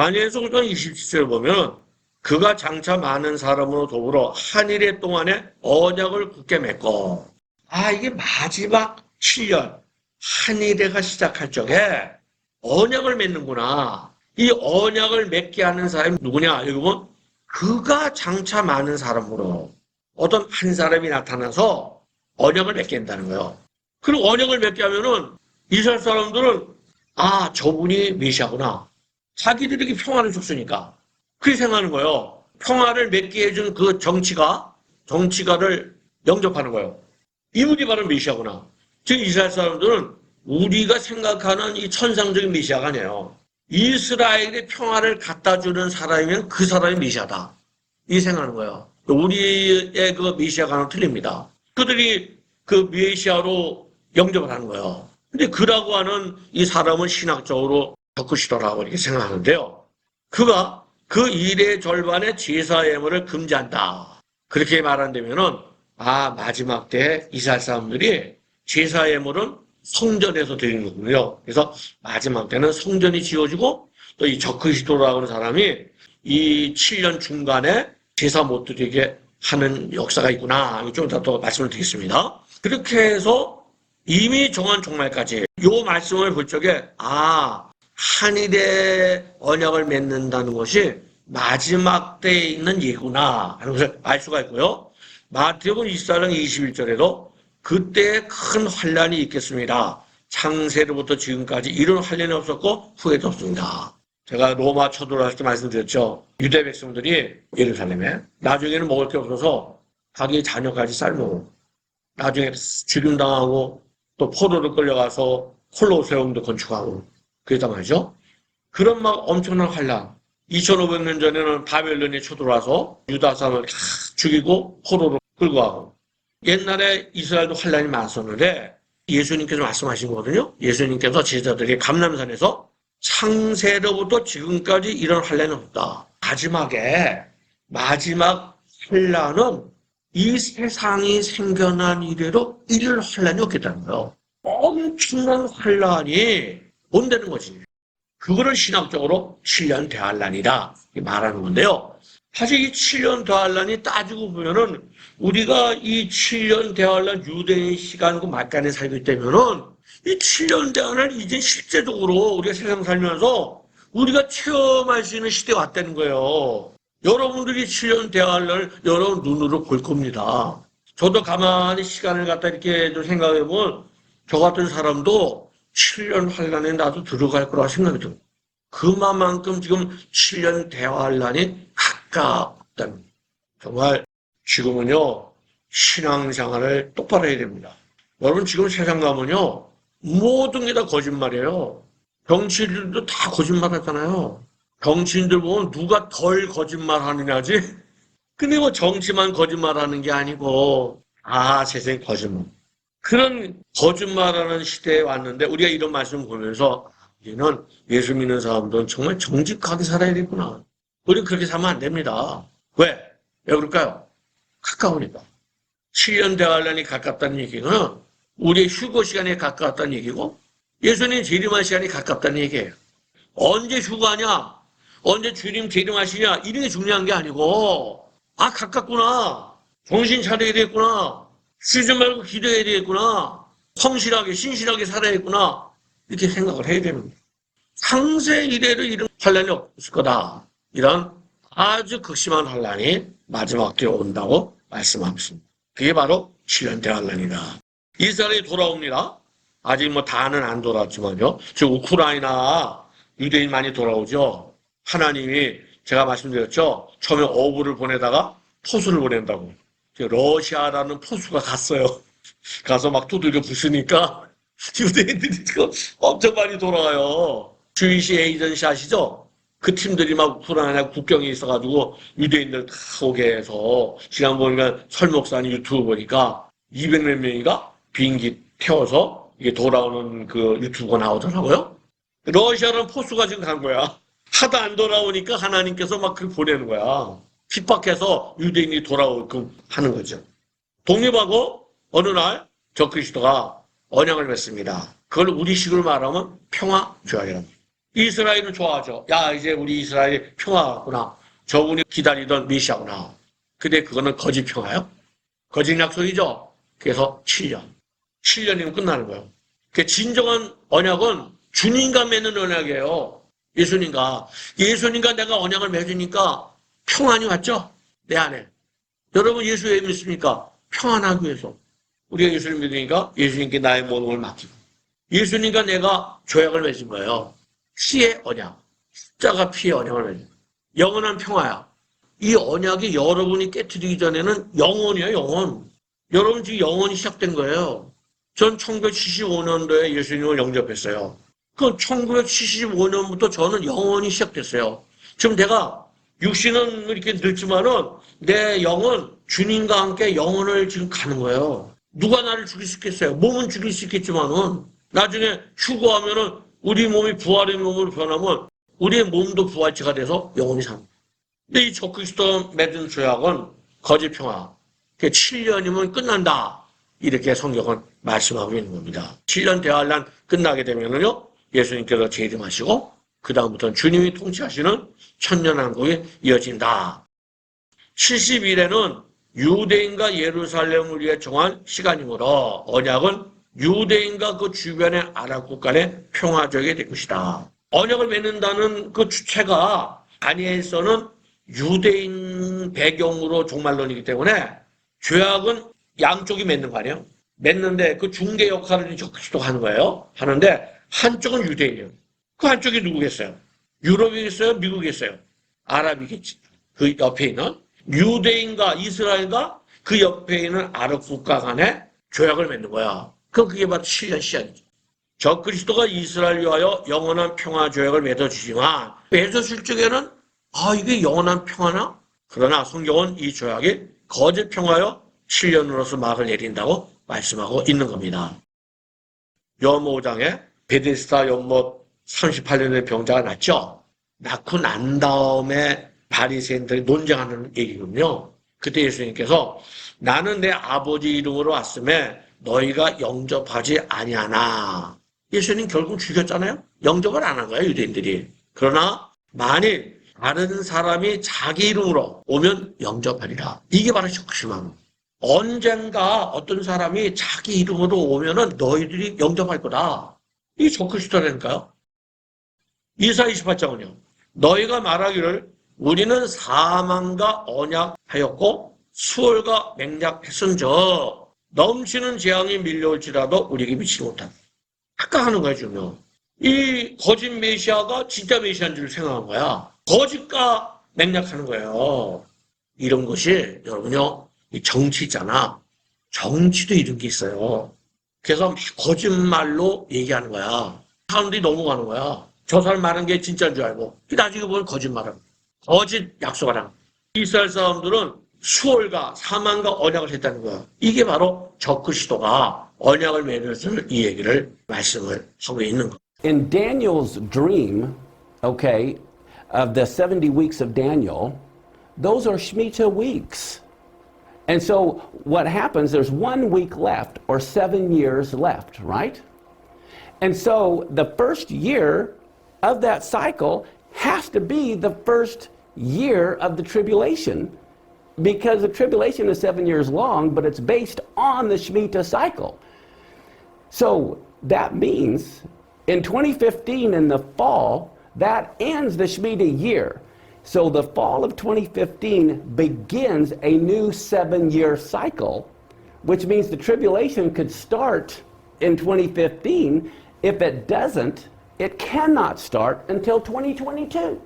다니엘서 5장 27절을 보면 그가 장차 많은 사람으로 더불어 한일의 동안에 언약을 굳게 맺고 이게 마지막 7년 한일회가 시작할 적에 언약을 맺는구나. 이 언약을 맺게 하는 사람이 누구냐? 여기 보면 그가 장차 많은 사람으로 어떤 한 사람이 나타나서 언약을 맺게 한다는 거예요. 그리고 언약을 맺게 하면은 이스라엘 사람들은 저분이 메시아구나. 자기들에게 평화를 줬으니까. 그렇게 생각하는 거예요. 평화를 맺게 해준 그 정치가를 영접하는 거예요. 이분이 바로 메시아구나. 즉 이스라엘 사람들은 우리가 생각하는 이 천상적인 메시아가 아니에요. 이스라엘의 평화를 갖다 주는 사람이면 그 사람이 메시아다. 이 생각하는 거예요. 우리의 그 메시아가는 틀립니다. 그들이 그 메시아로 영접을 하는 거예요. 근데 그라고 하는 이 사람은 신학적으로 적그리스도라고 이렇게 생각하는데요. 그가 그 일의 절반의 제사 예물을 금지한다. 그렇게 말한다면은 마지막 때 이스라엘 사람들이 제사 예물은 성전에서 드리는 거군요. 그래서 마지막 때는 성전이 지어지고 또 이 적그리스도라고 하는 사람이 이 7년 중간에 제사 못 드리게 하는 역사가 있구나. 좀 이따 또 말씀을 드리겠습니다. 그렇게 해서 이미 정한 종말까지 이 말씀을 볼 적에 한일의 언약을 맺는다는 것이 마지막 때에 있는 예구나 하는 것을 알 수가 있고요. 마태복음 24장 21절에도 그때에 큰 환란이 있겠습니다. 창세로부터 지금까지 이런 환란이 없었고 후회도 없습니다. 제가 로마 쳐들어갈 때 말씀드렸죠. 유대 백성들이 예루살렘에 나중에는 먹을 게 없어서 자기 자녀까지 삶고 나중에 죽임당하고 또 포로로 끌려가서 콜로세움도 건축하고 그랬단 말이죠. 그런 막 엄청난 환란. 2500년 전에는 바벨론이 쳐들어와서 유다 사람을 다 죽이고 포로로 끌고 가고 옛날에 이스라엘도 환란이 많았었는데 예수님께서 말씀하신 거거든요. 예수님께서 제자들이 감람산에서 창세로부터 지금까지 이런 환란은 없다. 마지막 환란은 이 세상이 생겨난 이래로 이런 환란이 없겠다는 거예요. 엄청난 환란이 온다는 거지. 그거를 신학적으로 7년 대환란이다 말하는 건데요. 사실 이 7년 대환란이 따지고 보면은 우리가 이 7년 대환란 유대인 시간과 막간에 살고 있다면은 이 7년 대환을 이제 실제적으로 우리가 세상 살면서 우리가 체험할 수 있는 시대가 왔다는 거예요. 여러분들이 7년 대환란을 여러분 눈으로 볼 겁니다. 저도 가만히 시간을 갖다 이렇게 좀 생각해 보면 저 같은 사람도 7년 환란에 나도 들어갈 거라 생각이 들어요. 그만큼 지금 7년 대환란이 가깝다는 정말 지금은요 신앙생활을 똑바로 해야 됩니다. 여러분 지금 세상 가면요 모든 게 다 거짓말이에요. 정치인들도 다 거짓말하잖아요. 정치인들 보면 누가 덜 거짓말하느냐지. 근데 뭐 정치만 거짓말하는 게 아니고 세상에 거짓말. 그런 거짓말하는 시대에 왔는데 우리가 이런 말씀을 보면서 이제는 예수 믿는 사람들은 정말 정직하게 살아야 되구나. 우리는 그렇게 살면 안 됩니다. 왜? 왜 그럴까요? 가까우니까. 7년 대환란이 가깝다는 얘기는 우리의 휴거 시간에 가까웠다는 얘기고 예수님 재림할 시간이 가깝다는 얘기예요. 언제 휴거하냐? 언제 주님 재림하시냐? 이런 게 중요한 게 아니고 가깝구나. 정신 차려야 되겠구나. 쉬지 말고 기도해야 되겠구나. 성실하게 신실하게 살아야겠구나. 이렇게 생각을 해야 되는 거예요. 상세 이래로 이런 환란이 없을 거다. 이런 아주 극심한 환란이 마지막 때에 온다고 말씀하고 있습니다. 그게 바로 7년 대환란이다. 이스라엘이 돌아옵니다. 아직 뭐 다는 안 돌아왔지만요. 지금 우크라이나 유대인 많이 돌아오죠. 하나님이 제가 말씀드렸죠. 처음에 어부를 보내다가 포수를 보낸다고. 러시아라는 포수가 갔어요. 가서 막 두들겨 부수니까 유대인들이 지금 엄청 많이 돌아가요. 주이시 에이전시 아시죠? 그 팀들이 막 우크라이나 국경에 있어가지고 유대인들 다 오게 해서 지난번에 설 목사님 유튜브 보니까 200몇 명이가 비행기 태워서 이게 돌아오는 그 유튜브가 나오더라고요. 러시아는 포수가 지금 간 거야. 하도 안 돌아오니까 하나님께서 막 그걸 보내는 거야. 핍박해서 유대인이 돌아오게끔 하는 거죠. 독립하고 어느 날 적그리스도가 언약을 맺습니다. 그걸 우리식으로 말하면 평화 조약이랍니다. 이스라엘은 좋아하죠. 야, 이제 우리 이스라엘이 평화구나. 저분이 기다리던 메시아구나. 근데 그거는 거짓 평화요? 거짓 약속이죠. 그래서 7년. 7년이면 끝나는 거예요. 그 진정한 언약은 주님과 맺는 언약이에요. 예수님과. 예수님과 내가 언약을 맺으니까 평안이 왔죠? 내 안에. 여러분 예수 왜 믿습니까? 평안하기 위해서. 우리가 예수님 믿으니까 예수님께 나의 모든 걸 맡기고. 예수님과 내가 조약을 맺은 거예요. 피의 언약. 십자가 피의 언약을 맺은 거예요. 영원한 평화야. 이 언약이 여러분이 깨트리기 전에는 영원이에요, 영원. 여러분 지금 영원이 시작된 거예요. 전 1975년도에 예수님을 영접했어요. 그 1975년부터 저는 영원이 시작됐어요. 지금 내가 육신은 이렇게 늙지만은 내 영은 주님과 함께 영원을 지금 가는 거예요. 누가 나를 죽일 수 있겠어요? 몸은 죽일 수 있겠지만은 나중에 휴거하면은 우리 몸이 부활의 몸으로 변하면 우리의 몸도 부활체가 돼서 영원히 삽니다. 근데 이 적그리스도 맺은 조약은 거짓 평화. 7년이면 끝난다. 이렇게 성경은 말씀하고 있는 겁니다. 7년 대환란 끝나게 되면은요, 예수님께서 재림하시고, 그다음부터는 주님이 통치하시는 천년왕국이 이어진다. 70일에는 유대인과 예루살렘을 위해 정한 시간이므로 언약은 유대인과 그 주변의 아랍국 간의 평화적이 될 것이다. 언약을 맺는다는 그 주체가 다니엘서는 유대인 배경으로 종말론이기 때문에 죄악은 양쪽이 맺는 거 아니에요? 맺는데 그 중개 역할을 적그리스도가 하는 거예요. 하는데 한쪽은 유대인이에요. 그 한쪽이 누구겠어요? 유럽이겠어요? 미국이겠어요? 아랍이겠지. 그 옆에 있는 유대인과 이스라엘과 그 옆에 있는 아랍 국가 간에 조약을 맺는 거야. 그럼 그게 바로 7년 시작이죠. 적그리스도가 이스라엘 위하여 영원한 평화 조약을 맺어주지만 에베소 쪽에는 이게 영원한 평화나? 그러나 성경은 이 조약이 거짓 평화여 7년으로서 막을 내린다고 말씀하고 있는 겁니다. 요한복음 5장에 베데스다 연못 38년의 병자가 났죠. 낳고 난 다음에 바리새인들이 논쟁하는 얘기군요. 그때 예수님께서 나는 내 아버지 이름으로 왔음에 너희가 영접하지 아니하나. 예수님 결국 죽였잖아요. 영접을 안 한 거예요, 유대인들이. 그러나 만일 다른 사람이 자기 이름으로 오면 영접하리라. 이게 바로 적그리스도입니다. 언젠가 어떤 사람이 자기 이름으로 오면은 너희들이 영접할 거다. 이게 적그리스도라니까요. 이사야 28장은요. 너희가 말하기를 우리는 사망과 언약하였고 수월과 맹약했은저 넘치는 재앙이 밀려올지라도 우리에게 미치지 못한다. 착각하는 거야, 지금요. 이 거짓 메시아가 진짜 메시아인 줄 생각한 거야. 거짓과 맹약하는 거예요. 이런 것이 여러분요, 정치 있잖아. 정치도 이런 게 있어요. 그래서 거짓말로 얘기하는 거야. 사람들이 넘어가는 거야. 저 사람 말한 게 진짜인 줄 알고. 나중에 보면 거짓말하는 거짓 약속하는. 이스라엘 사람들은 수월과 사망과 언약을 했다는 거야. 이게 바로 적그리스도가 언약을 맺을 이 얘기를 말씀을 하고 있는 거야. In Daniel's dream, okay, of the 70 weeks of Daniel, those are Shemitah weeks. And so what happens, there's 1 week left, or 7 years left, right? And so the first year of that cycle has to be the first year of the tribulation, because the tribulation is 7 years long, but it's based on the Shemitah cycle. So that means in 2015, in the fall, that ends the Shemitah year. So the fall of 2015 begins a new 7-year cycle, which means the tribulation could start in 2015. If it doesn't, it cannot start until 2022,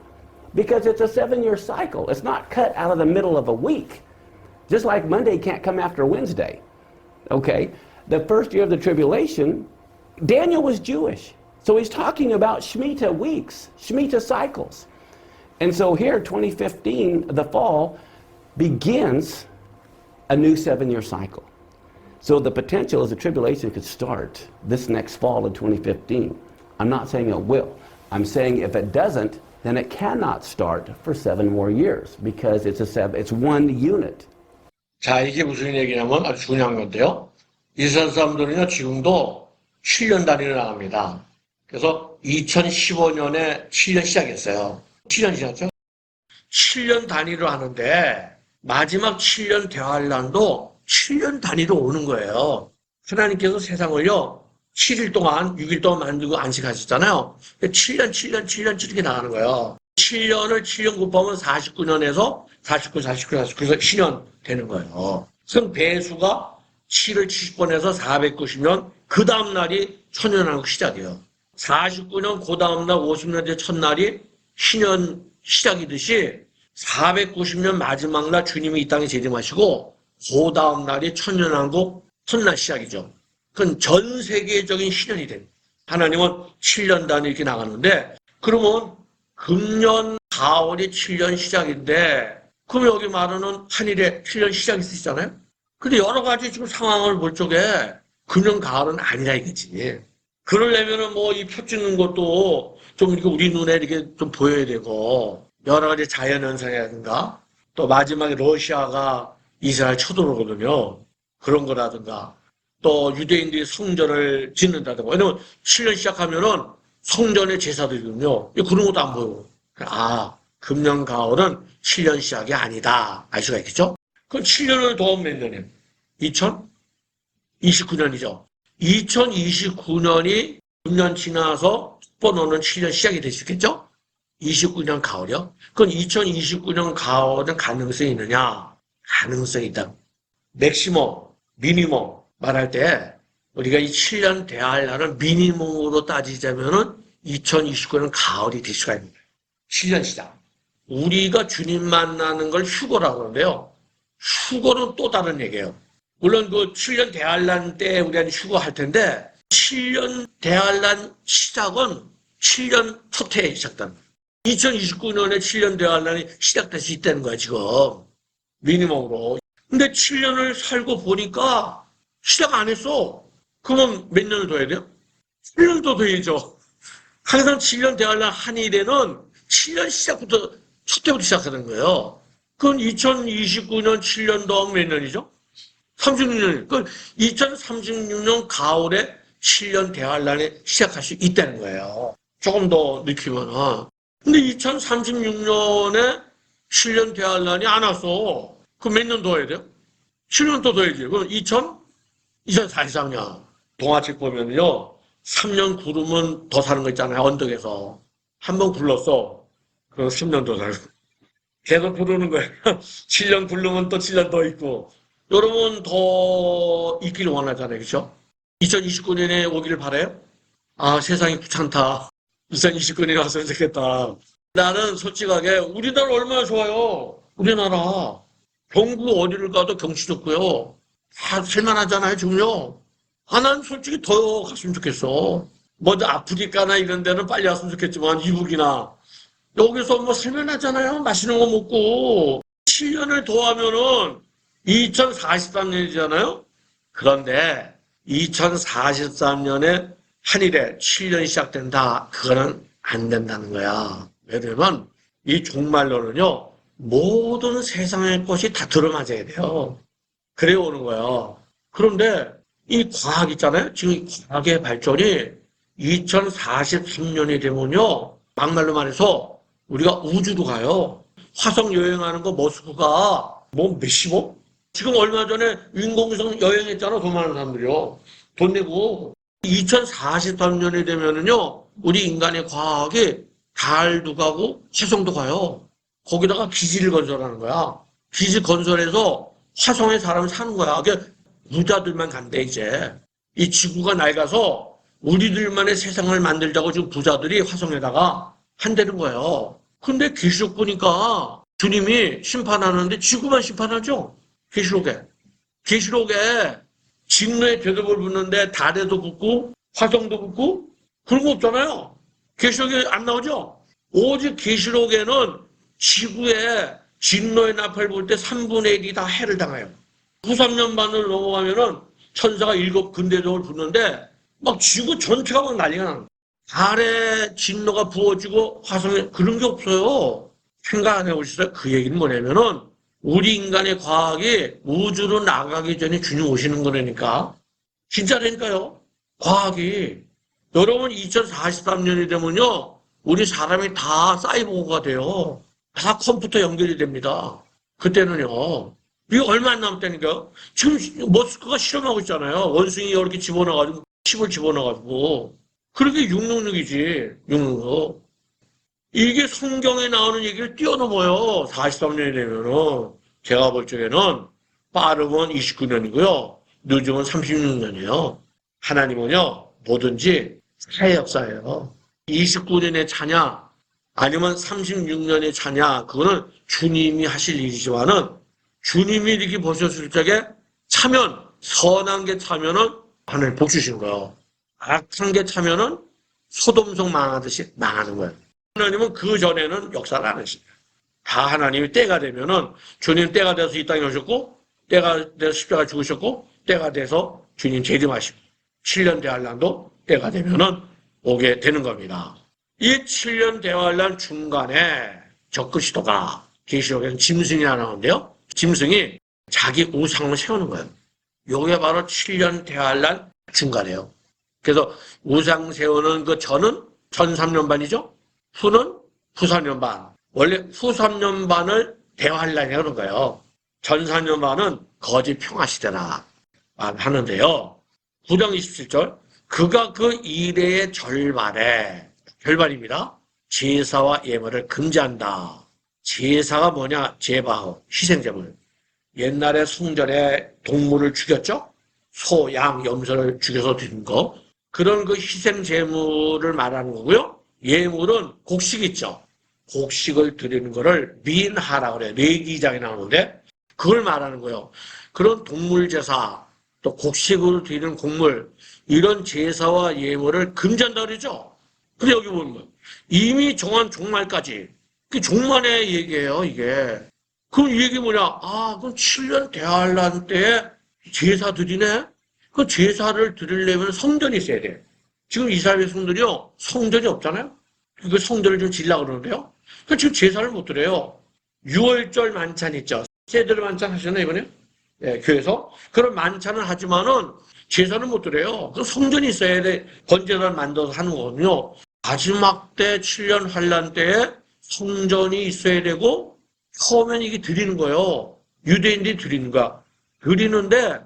because it's a 7-year cycle. It's not cut out of the middle of a week. Just like Monday can't come after Wednesday. Okay? The first year of the tribulation, Daniel was Jewish. So he's talking about Shemitah weeks, Shemitah cycles. And so here, 2015, the fall, begins a new 7-year cycle. So the potential is the tribulation could start this next fall of 2015. I'm not saying it will. I'm saying if it doesn't, then it cannot start for 7 more years, because it's one unit. 자, 이게 무슨 얘기냐면 아주 중요한 건데요. 이스라엘 사람들은요, 지금도 7년 단위로 나갑니다. 그래서 2015년에 7년 시작했어요. 7년 지났죠? 7년 단위로 하는데 마지막 7년 대환란도 7년 단위로 오는 거예요. 하나님께서 세상을요 7일 동안 6일 동안 만들고 안식하셨잖아요. 7년 7년 7년 이렇게 나가는 거예요. 7년을 7년 곱하면 49년에서 49, 49, 49에서 10년 되는 거예요. 그럼 배수가 7을 70번에서 490년 그 다음 날이 천년왕국 시작이에요. 49년 그 다음 날 50년 대 첫날이 신년 시작이듯이 490년 마지막 날 주님이 이 땅에 재림하시고 그 다음 날이 천년왕국 첫날 시작이죠. 그건 전 세계적인 신년이 됩니다. 하나님은 7년 단위 이렇게 나가는데 그러면 금년 4월이 7년 시작인데 그럼 여기 말하는 한일에 7년 시작이 있잖아요. 근데 여러 가지 지금 상황을 볼 적에 금년 가을은 아니라 이거지. 그러려면은 뭐 이 표 찍는 것도 좀 이렇게 우리 눈에 이렇게 좀 보여야 되고 여러 가지 자연현상이라든가 또 마지막에 러시아가 이스라엘 쳐들어오거든요. 그런 거라든가 또 유대인들이 성전을 짓는다든가 왜냐면 7년 시작하면은 성전의 제사들이거든요. 그런 것도 안 보여요. 아, 금년 가을은 7년 시작이 아니다. 알 수가 있겠죠? 그럼 7년을 더하면 몇 년이에요? 2029년이죠. 2029년이 6년 지나서 첫 번호는 7년 시작이 될 수 있겠죠? 29년 가을이요? 그럼 2029년 가을은 가능성이 있느냐? 가능성이 있다. 맥시멈, 미니멈 말할 때 우리가 이 7년 대할날을 미니멈으로 따지자면은 2029년 가을이 될 수가 있는 거예요. 7년 시작. 우리가 주님 만나는 걸 휴거라고 하는데요. 휴거는 또 다른 얘기예요. 물론 그 7년 대환란 때 우리가 휴거할 텐데 7년 대환란 시작은 7년 첫 해에 시작된다. 2029년에 7년 대환란이 시작될 수 있다는 거야 지금 미니멈으로. 근데 7년을 살고 보니까 시작 안 했어. 그러면 몇 년을 더 해야 돼요? 7년 더 해야죠. 항상 7년 대환란 한일에는 7년 시작부터 첫 해부터 시작하는 거예요. 그럼 2029년 7년 더하면 몇 년이죠? 36년. 그 2036년 가을에 7년 대환란이 시작할 수 있다는 거예요. 조금 더 늦추면은. 근데 2036년에 7년 대환란이 안 왔어. 그럼 몇 년 더 해야 돼요? 7년 더 해야지. 그럼 2043년. 동화책 보면요. 3년 구르면 더 사는 거 있잖아요. 언덕에서. 한 번 굴렀어. 그럼 10년 더 살고. 계속 부르는 거예요. 7년 굴르면 또 7년 더 있고. 여러분 더 있기를 원하잖아요. 그렇죠? 2029년에 오기를 바라요? 아, 세상이 귀찮다. 2029년에 왔으면 좋겠다. 나는 솔직하게 우리나라 얼마나 좋아요. 우리나라. 경구 어디를 가도 경치 좋고요. 다 살만하잖아요, 지금요. 아, 난 솔직히 더 갔으면 좋겠어. 먼저 아프리카나 이런 데는 빨리 왔으면 좋겠지만 이북이나 여기서 뭐 살만하잖아요. 맛있는 거 먹고. 7년을 더하면은 2043년이잖아요. 그런데 2043년에 한일에 7년이 시작된다. 그거는 안 된다는 거야. 왜냐면 이 종말론은요. 모든 세상의 것이 다 들어맞아야 돼요. 그래 오는 거예요. 그런데 이 과학 있잖아요. 지금 이 과학의 발전이 2043년이 되면요. 막말로 말해서 우리가 우주로 가요. 화성 여행하는 거 머스크가 뭐 몇십억? 지금 얼마 전에 인공위성 여행했잖아. 돈 많은 사람들이요. 돈 내고 2043년이 되면은요. 우리 인간의 과학이 달도 가고 화성도 가요. 거기다가 기지를 건설하는 거야. 기지 건설해서 화성에 사람이 사는 거야. 그게 부자들만 간대 이제. 이 지구가 낡아서 우리들만의 세상을 만들자고 지금 부자들이 화성에다가 한다는 거예요. 근데 계시록 보니까 주님이 심판하는데 지구만 심판하죠. 계시록에. 계시록에 직노에 대접을 붙는데 달에도 붙고 화성도 붙고 그런 거 없잖아요. 계시록에 안 나오죠. 오직 계시록에는 지구에 진노의 나팔 불 때 3분의 1이 다 해를 당해요. 93년반을 넘어가면은 천사가 7 근대적으로 붙는데 막 지구 전체가 막 난리가 나는 거예요. 달에 진노가 부어지고 화성에 그런 게 없어요. 생각 안 해보시죠? 그 얘기는 뭐냐면은 우리 인간의 과학이 우주로 나가기 전에 주님 오시는 거라니까. 진짜라니까요. 과학이. 여러분 2043년이 되면요. 우리 사람이 다 사이보그가 돼요. 다 컴퓨터 연결이 됩니다. 그때는요. 이게 얼마 안 남았다니까요. 지금 머스크가 실험하고 있잖아요. 원숭이 이렇게 집어넣어가지고 칩을 집어넣어가지고. 그렇게 666이지. 666. 이게 성경에 나오는 얘기를 뛰어넘어요. 43년이 되면은. 제가 볼 적에는 빠르면 29년이고요. 늦으면 36년이에요. 하나님은요. 뭐든지 사회 역사예요. 29년의 차냐 아니면 36년의 차냐 그거는 주님이 하실 일이지만은 주님이 이렇게 보셨을 적에 차면 선한 게 차면은 하나님 복 주시는 거예요. 악한 게 차면은 소돔성 망하듯이 망하는 거예요. 하나님은 그 전에는 역사를 안 했어요. 다 하나님이 때가 되면은 주님 때가 돼서 이 땅에 오셨고 때가 돼서 십자가 죽으셨고 때가 돼서 주님 재림하시고 7년 대환란도 때가 되면은 오게 되는 겁니다. 이 7년 대환란 중간에 적그리스도가 계시록에는 짐승이 나오는데요. 짐승이 자기 우상을 세우는 거예요. 요게 바로 7년 대환란 중간이에요. 그래서 우상 세우는 그 전은 전 3년반이죠. 후는 후 3년반. 원래 후 3년반을 대환란이라고 그런 거예요. 전 4년반은 거짓 평화시대라 하는데요. 9장 27절 그가 그 이래의 절반입니다. 제사와 예물을 금지한다. 제사가 뭐냐? 제바호, 희생제물. 옛날에 성전에 동물을 죽였죠? 소, 양, 염소를 죽여서 드린 거. 그런 그 희생제물을 말하는 거고요. 예물은 곡식 있죠? 곡식을 드리는 거를 민하라고 그래요. 레위기장에 나오는데 그걸 말하는 거예요. 그런 동물 제사, 또 곡식으로 드리는 곡물, 이런 제사와 예물을 금지한다 그러죠? 근데 여기 보면 이미 정한 종말까지, 그 종말의 얘기예요, 이게. 그럼 이 얘기 뭐냐? 아, 그럼 7년 대환란 때에 제사 드리네? 그 제사를 드리려면 성전이 있어야 돼. 지금 이스라엘 성들이요, 성전이 없잖아요? 그 성전을 좀 지으려고 그러는데요? 그 지금 제사를 못 드려요. 6월절 만찬 있죠? 세들 만찬 하셨나요, 이번에? 예, 교회에서. 그런 만찬을 하지만은 제사는 못 드려요. 그 성전이 있어야 돼. 번제단 만들어서 하는 거거든요. 마지막 때 7년 환란 때에 성전이 있어야 되고 처음엔 이게 드리는 거예요. 유대인들이 드리는 거야. 드리는데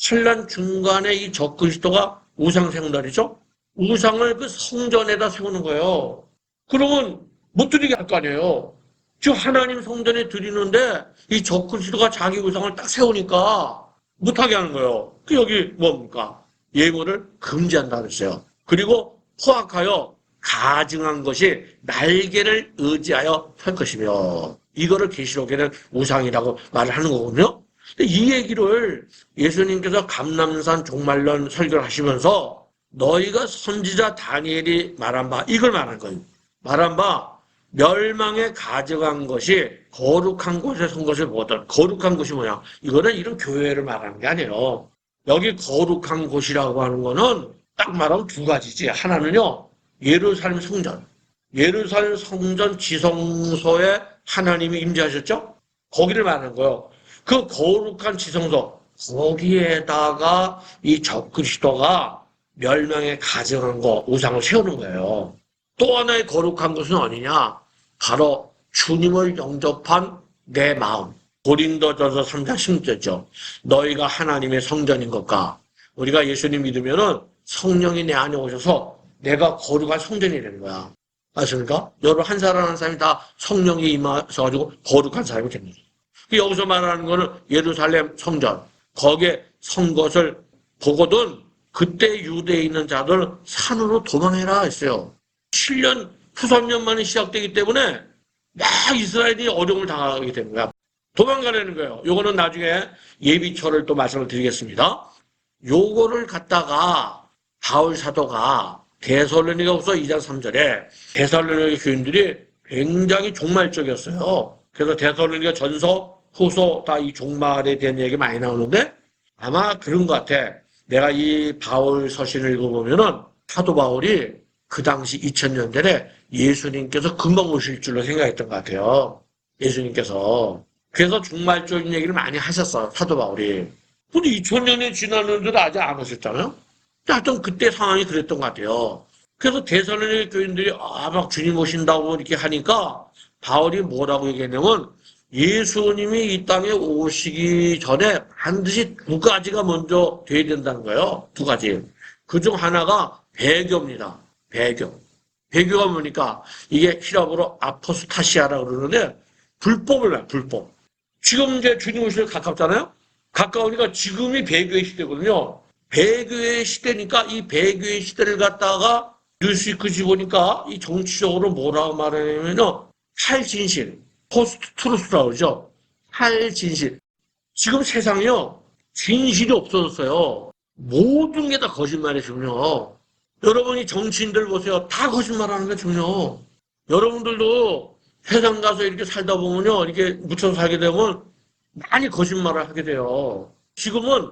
환란 중간에 이 적그리스도가 우상 세운다리죠. 우상을 그 성전에다 세우는 거예요. 그러면 못 드리게 할 거 아니에요. 지금 하나님 성전에 드리는데 이 적그리스도가 자기 우상을 딱 세우니까 못하게 하는 거예요. 그 여기 뭡니까? 예물을 금지한다 그랬어요. 그리고 포악하여 가증한 것이 날개를 의지하여 할 것이며 이거를 계시록에는 우상이라고 말을 하는 거거든요. 근데 이 얘기를 예수님께서 감람산 종말론 설교를 하시면서 너희가 선지자 다니엘이 말한 바 이걸 말한 거예요. 말한 바 멸망에 가져간 것이 거룩한 곳에 선 것을 보던 거룩한 곳이 뭐냐? 이거는 이런 교회를 말하는 게 아니에요. 여기 거룩한 곳이라고 하는 거는 딱 말하면 두 가지지. 하나는요. 예루살렘 성전. 예루살렘 성전 지성소에 하나님이 임재하셨죠? 거기를 말하는 거예요. 그 거룩한 지성소 거기에다가 이 적그리스도가 멸망에 가져간 거 우상을 세우는 거예요. 또 하나의 거룩한 것은 어디냐? 바로 주님을 영접한 내 마음. 고린도전서 3장 16절이죠. 너희가 하나님의 성전인 것과 우리가 예수님 믿으면은 성령이 내 안에 오셔서 내가 거룩한 성전이 되는 거야. 아십니까? 여러분 한 사람 한 사람이 다 성령이 임하셔가지고 거룩한 사람이 됩니다. 여기서 말하는 거는 예루살렘 성전. 거기에 선 것을 보거든 그때 유대에 있는 자들은 산으로 도망해라 했어요. 7년, 후 3년 만에 시작되기 때문에 막 이스라엘이 어려움을 당하게 되는 거야. 도망가려는 거예요. 요거는 나중에 예비초를 또 말씀을 드리겠습니다. 요거를 갖다가 바울 사도가 데살로니가후서 2장 3절에 데살로니가 교인들이 굉장히 종말적이었어요. 그래서 데살로니가 전서, 후서 다 이 종말에 대한 얘기 많이 나오는데 아마 그런 것 같아. 내가 이 바울 서신을 읽어보면은 사도 바울이 그 당시 2000년대에 예수님께서 금방 오실 줄로 생각했던 것 같아요. 예수님께서. 그래서 종말적인 얘기를 많이 하셨어요. 사도 바울이. 근데 2000년이 지났는데도 아직 안 오셨잖아요. 하여튼 그때 상황이 그랬던 것 같아요. 그래서 데살로니가 교인들이 막 주님 오신다고 이렇게 하니까 바울이 뭐라고 얘기했냐면 예수님이 이 땅에 오시기 전에 반드시 두 가지가 먼저 돼야 된다는 거예요. 두 가지. 그중 하나가 배교입니다. 배교. 배교가 뭡니까? 이게 히랍어로 아포스타시아라고 그러는데 불법을 봐요. 불법. 지금 이제 주님 오시기 가깝잖아요. 가까우니까 지금이 배교의 시대거든요. 배교의 시대니까 이 배교의 시대를 갖다가 뉴스위크 보니까 이 정치적으로 뭐라고 말하냐면요. 탈진실, 포스트 트루스라고 그러죠. 탈진실. 지금 세상이요. 진실이 없어졌어요. 모든 게 다 거짓말이군요. 여러분이 정치인들 보세요. 다 거짓말하는 게 중요. 여러분들도 세상 가서 이렇게 살다 보면요. 이렇게 묻혀서 살게 되면 많이 거짓말을 하게 돼요. 지금은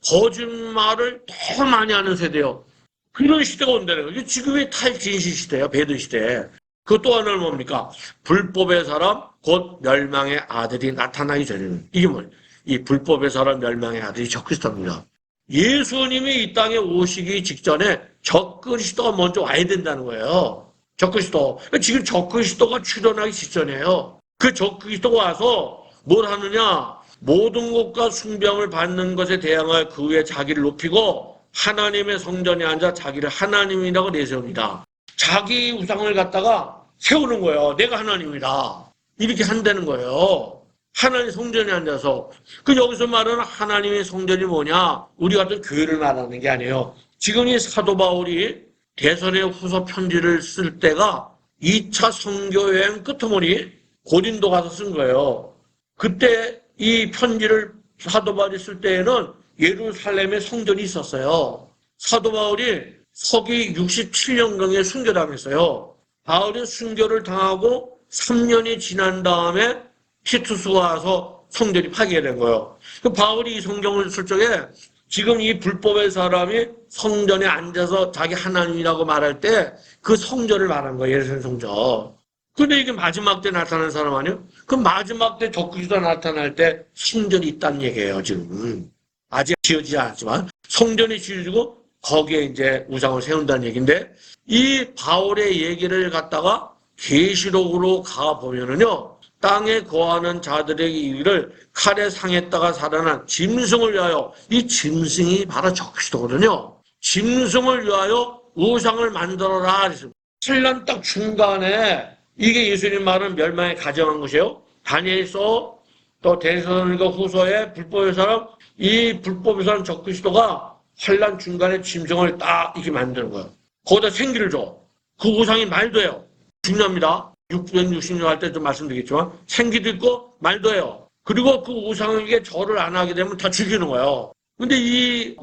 거짓말을 더 많이 하는 세대요. 그런 시대가 온다는 거죠. 지금의 탈진실 시대예요. 배도 시대. 그 또 하나는 뭡니까? 불법의 사람, 곧 멸망의 아들이 나타나기 전에는. 이게 뭐예요? 이 불법의 사람, 멸망의 아들이 적그리스도입니다. 예수님이 이 땅에 오시기 직전에 적그리스도가 먼저 와야 된다는 거예요. 적그리스도. 지금 적그리스도가 출현하기 직전이에요. 그 적그리스도가 와서 뭘 하느냐? 모든 것과 숭배함을 받는 것에 대항할 그 후에 자기를 높이고 하나님의 성전에 앉아 자기를 하나님이라고 내세웁니다. 자기 우상을 갖다가 세우는 거예요. 내가 하나님이다. 이렇게 한다는 거예요. 하나님 성전에 앉아서. 그 여기서 말하는 하나님의 성전이 뭐냐? 우리 같은 교회를 말하는 게 아니에요. 지금 이 사도 바울이 대선의 후서 편지를 쓸 때가 2차 선교여행 끝머리 고린도 가서 쓴 거예요. 그때 이 편지를 사도 바울이 쓸 때에는 예루살렘에 성전이 있었어요. 사도 바울이 서기 67년경에 순교당했어요. 바울이 순교를 당하고 3년이 지난 다음에 티투스가 와서 성전이 파괴된 거예요. 그 바울이 이 성경을 쓸 적에 지금 이 불법의 사람이 성전에 앉아서 자기 하나님이라고 말할 때 그 성전을 말한 거예요. 예루살렘 성전. 근데 이게 마지막 때 나타난 사람 아니에요? 그 마지막 때 적그리스도가 나타날 때 성전이 있다는 얘기예요, 지금. 아직 지어지지 않았지만 성전이 지어지고 거기에 이제 우상을 세운다는 얘기인데 이 바울의 얘기를 갖다가 계시록으로 가보면은요, 땅에 거하는 자들에게 이르기를 칼에 상했다가 살아난 짐승을 위하여, 이 짐승이 바로 적그리스도거든요. 짐승을 위하여 우상을 만들어라. 신란 딱 중간에 이게 예수님 말은 멸망에 가정한 것이에요. 다니엘서 또 데살로니가 후서에 불법의 사람, 이 불법의 사람 적그리스도가 환란 중간에 짐승을 딱 이렇게 만드는 거예요. 거기다 생기를 줘. 그 우상이 말도 해요. 중요합니다. 660년 할 때 좀 말씀드리겠지만 생기도 있고 말도 해요. 그리고 그 우상에게 절을 안 하게 되면 다 죽이는 거예요. 근데 이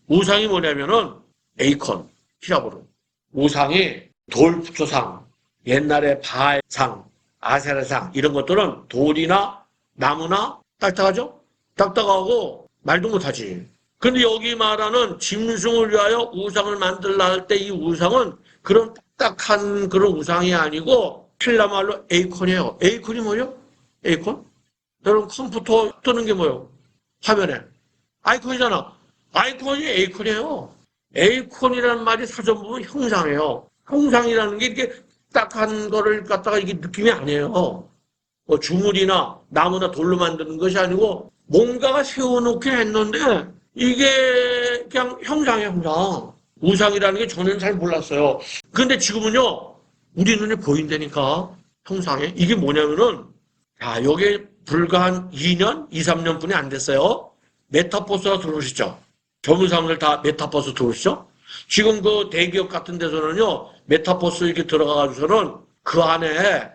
우상이 뭐냐면은 에이콘, 히라보로. 우상이 돌조상, 옛날에 바알상, 아세라상 이런 것들은 돌이나 나무나 딱딱하죠? 딱딱하고 말도 못하지. 근데 여기 말하는 짐승을 위하여 우상을 만들라 할 때 이 우상은 그런 딱딱한 그런 우상이 아니고 헬라말로 에이콘이에요. 에이콘이 뭐예요? 에이콘? 여러분 컴퓨터 뜨는 게 뭐예요? 화면에. 아이콘이잖아. 아이콘이 에이콘이에요. 에이콘이라는 말이 사전 보면 형상이에요. 형상이라는 게 이렇게 딱한 거를 갖다가 이게 느낌이 아니에요. 뭐 주물이나 나무나 돌로 만드는 것이 아니고 뭔가가 세워놓긴 했는데 이게 그냥 형상이에요, 형상. 우상이라는 게 저는 잘 몰랐어요. 근데 지금은요, 우리 눈에 보인다니까, 형상에. 이게 뭐냐면은, 여기 불과 한 2년, 2, 3년 뿐이 안 됐어요. 메타버스가 들어오시죠? 젊은 사람들 다 메타버스 들어오시죠? 지금 그 대기업 같은 데서는요, 메타버스 이렇게 들어가가지고서는 그 안에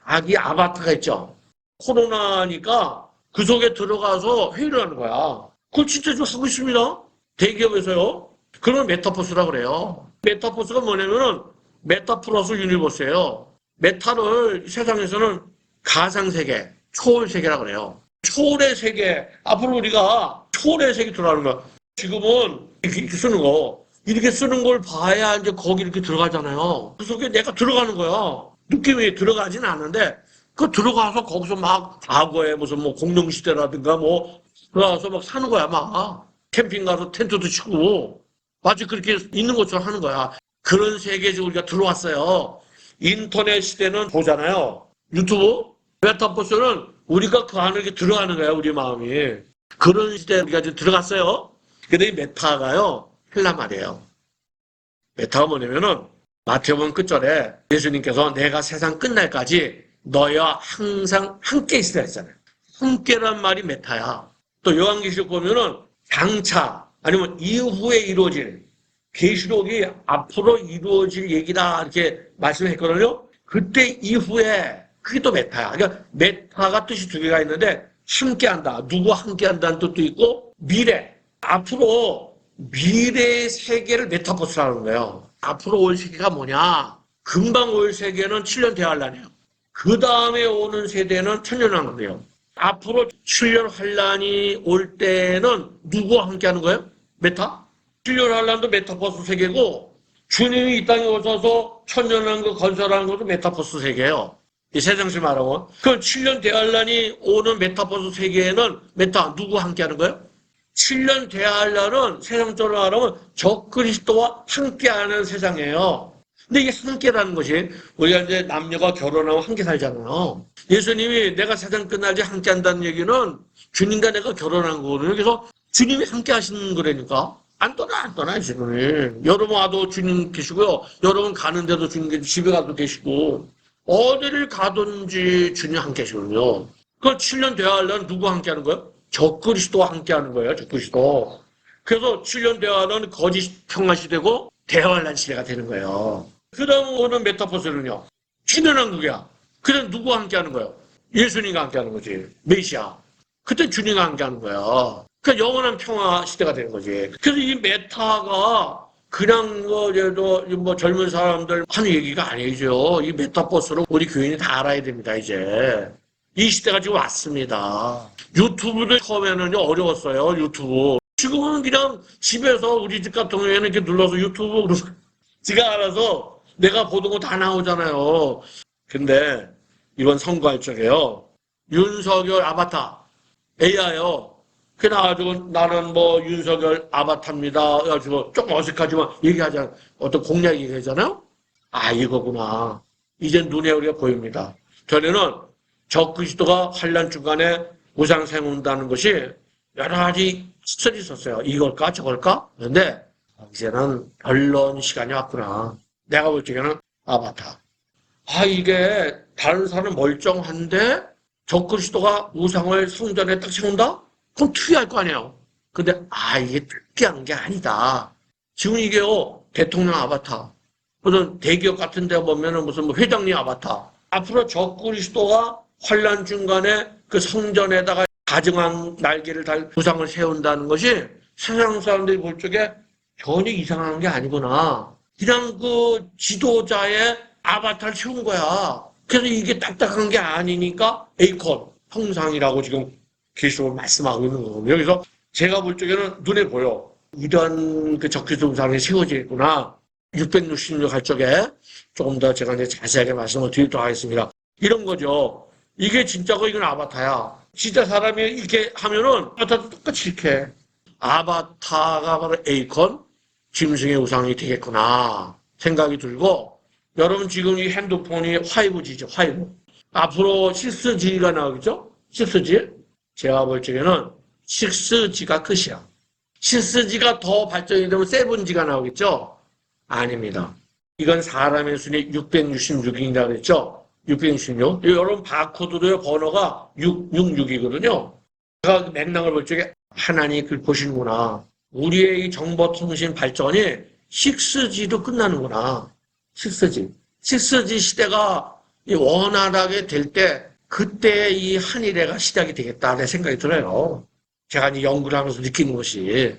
자기 아바타가 있죠? 코로나니까 그 속에 들어가서 회의를 하는 거야. 그걸 진짜 좀 하고 있습니다. 대기업에서요. 그런 메타버스라 그래요. 메타버스가 뭐냐면은 메타 플러스 유니버스예요. 메타를 세상에서는 가상세계, 초월세계라 그래요. 초월의 세계, 앞으로 우리가 초월의 세계 들어가는 거야. 지금은 이렇게 쓰는 거, 이렇게 쓰는 걸 봐야 이제 거기 이렇게 들어가잖아요. 그 속에 내가 들어가는 거야. 느낌이 들어가진 않는데, 그 들어가서 거기서 막 과거에 무슨 뭐 공룡시대라든가 뭐 들어가서 막 사는 거야, 막. 캠핑 가서 텐트도 치고. 마치 그렇게 있는 것처럼 하는 거야. 그런 세계에 우리가 들어왔어요. 인터넷 시대는 보잖아요. 유튜브, 메타버스는 우리가 그 안에 이렇게 들어가는 거예요, 우리 마음이. 그런 시대에 우리가 지금 들어갔어요. 근데 이 메타가요, 헬라 말이에요. 메타가 뭐냐면은 마태복음 끝절에 예수님께서 내가 세상 끝날까지 너희와 항상 함께 있으라 했잖아요. 함께란 말이 메타야. 또 요한계시록 보면은 장차 아니면 이후에 이루어질 계시록이 앞으로 이루어질 얘기다 이렇게 말씀했거든요. 그때 이후에 그게 또 메타야. 그러니까 메타가 뜻이 두 개가 있는데 함께한다. 누구와 함께한다는 뜻도 있고 미래. 앞으로 미래의 세계를 메타버스라는 거예요. 앞으로 올 세계가 뭐냐? 금방 올 세계는 7년 대환란이에요. 그 다음에 오는 세대는 천년왕국이에요. 앞으로 7년 환란이 올 때는 누구와 함께하는 거예요? 메타? 7년 환란도 메타버스 세계고 주님이 이 땅에 오셔서 천년왕국 건설하는 것도 메타버스 세계예요. 이 세상식 말하고. 그럼 7년 대환란이 오는 메타버스 세계에는 메타 누구와 함께하는 거예요? 7년 대환란은 세상적으로 말하면 적그리스도와 함께하는 세상이에요. 근데 이게 함께라는 것이 우리가 이제 남녀가 결혼하면 함께 살잖아요. 예수님이 내가 세상 끝날지 함께한다는 얘기는 주님과 내가 결혼한 거거든요. 그래서 주님이 함께 하시는 거라니까. 안 떠나, 지금. 여러분 와도 주님 계시고요. 여러분 가는데도 주님 계시고, 집에 가도 계시고, 어디를 가든지 주님 함께 계시거든요. 그 7년 대환란 누구 함께 하는 거예요? 적그리스도와 함께 하는 거예요, 적그리스도. 그래서 7년 대환란은 거짓 평화시대고 대환란 시대가 되는 거예요. 그 다음 오는 메타버스는요, 천년왕국이야. 그때 누구와 함께 하는 거예요? 예수님과 함께 하는 거지. 메시아. 그때 주님과 함께 하는 거야. 그러니까 영원한 평화 시대가 되는 거지. 그래서 이 메타가 그냥 뭐 젊은 사람들 하는 얘기가 아니죠. 이 메타버스로 우리 교인이 다 알아야 됩니다, 이제. 이 시대가 지금 왔습니다. 유튜브도 처음에는 어려웠어요, 유튜브. 지금은 그냥 집에서 우리 집 같은 경우에는 이렇게 눌러서 유튜브 지가 알아서 내가 보던 거 다 나오잖아요. 근데 이번 선거할 적에요. 윤석열 아바타, AI요. 그 나가지고 나는 뭐 윤석열 아바타입니다. 그래가지고 조금 어색하지만 얘기하잖아요. 어떤 공약 얘기하잖아요. 아, 이거구나. 이제 눈에 우리가 보입니다. 전에는 적그리스도가 환란 중간에 우상 세운다는 것이 여러 가지 시설이 있었어요. 이걸까 저걸까? 그런데 이제는 변론 시간이 왔구나. 내가 볼 적에는 아바타. 아, 이게 다른 사람은 멀쩡한데 적그리스도가 우상을 성전에 딱 세운다? 그럼 특이할 거 아니에요. 근데 이게 특이한 게 아니다. 지금 이게요, 대통령 아바타. 무슨 대기업 같은 데 보면은 무슨 뭐 회장님 아바타. 앞으로 적그리스도가 환란 중간에 그 성전에다가 가증한 날개를 달 우상을 세운다는 것이 세상 사람들이 볼 적에 전혀 이상한 게 아니구나. 그냥 그 지도자의 아바타를 세운 거야. 그래서 이게 딱딱한 게 아니니까 에이콘, 형상이라고 지금 계시록을 말씀하고 있는 거거든요. 여기서 제가 볼 적에는 눈에 보여. 이런 그 적그리스도 우상이 세워지겠구나. 666 할 적에 조금 더 제가 이제 자세하게 말씀을 드리도록 하겠습니다. 이런 거죠. 이게 진짜고 이건 아바타야. 진짜 사람이 이렇게 하면은 아바타도 똑같이 이렇게 해. 아바타가 바로 에이콘, 짐승의 우상이 되겠구나 생각이 들고, 여러분 지금 이 핸드폰이 5G죠. 5. 앞으로 6G가 나오겠죠? 6G. 제가 볼 적에는 6G가 끝이야. 6G가 더 발전이 되면 7G가 나오겠죠? 아닙니다. 이건 사람의 순위 666이라고 그랬죠? 666. 여러분 바코드로의 번호가 666이거든요. 제가 맥락을 볼 적에 하나님이 그걸 보시는구나. 우리의 이 정보통신 발전이 6G로 끝나는구나. 6G. 6G 시대가 원활하게 될 때 그때 이 한일애가 시작이 되겠다는 생각이 들어요. 제가 이제 연구를 하면서 느끼는 것이.